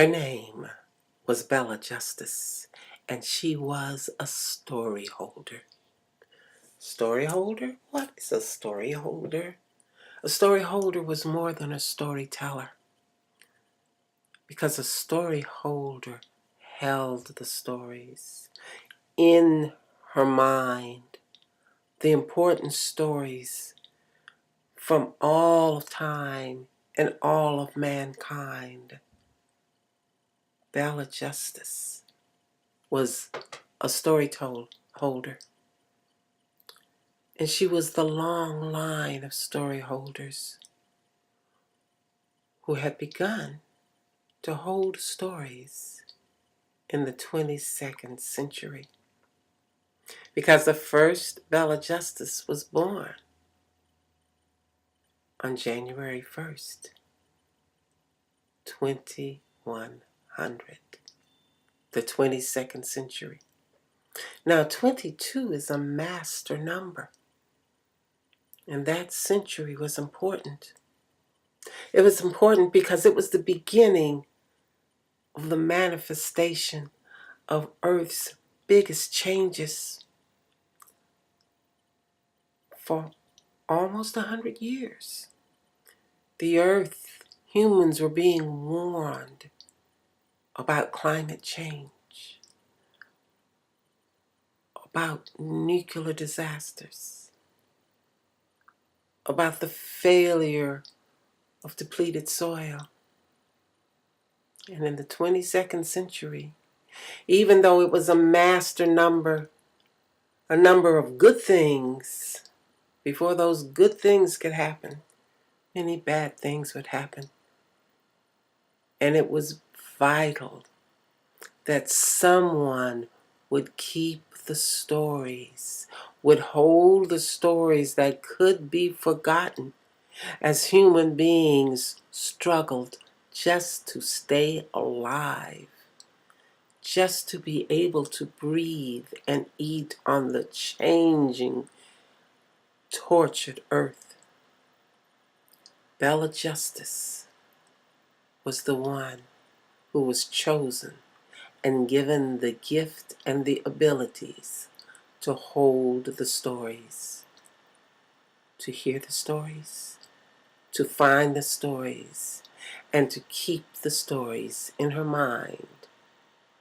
Her name was Bella Justice, and she was a story holder. Story holder? What is a story holder? A story holder was more than a storyteller, because a story holder held the stories in her mind, the important stories from all of time and all of mankind. Bella Justice was a story holder, and she was the long line of story holders who had begun to hold stories in the 22nd century, because the first Bella Justice was born on January 1st, 2100, the 22nd century. Now, 22 is a master number, and that century was important. It was important because it was the beginning of the manifestation of Earth's biggest changes for almost 100 years. The Earth, humans were being warned about climate change, about nuclear disasters, about the failure of depleted soil. And in the 22nd century, even though it was a master number, a number of good things, before those good things could happen, many bad things would happen. And it was vital that someone would keep the stories, would hold the stories that could be forgotten as human beings struggled just to stay alive, just to be able to breathe and eat on the changing, tortured earth. Bella Justice was the one who was chosen and given the gift and the abilities to hold the stories, to hear the stories, to find the stories, and to keep the stories in her mind,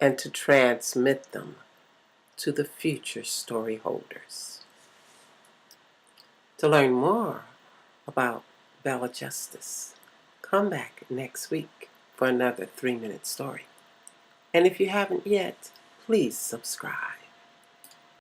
and to transmit them to the future story holders. To learn more about Bella Justice, come back next week for another 3-minute story. And if you haven't yet, please subscribe.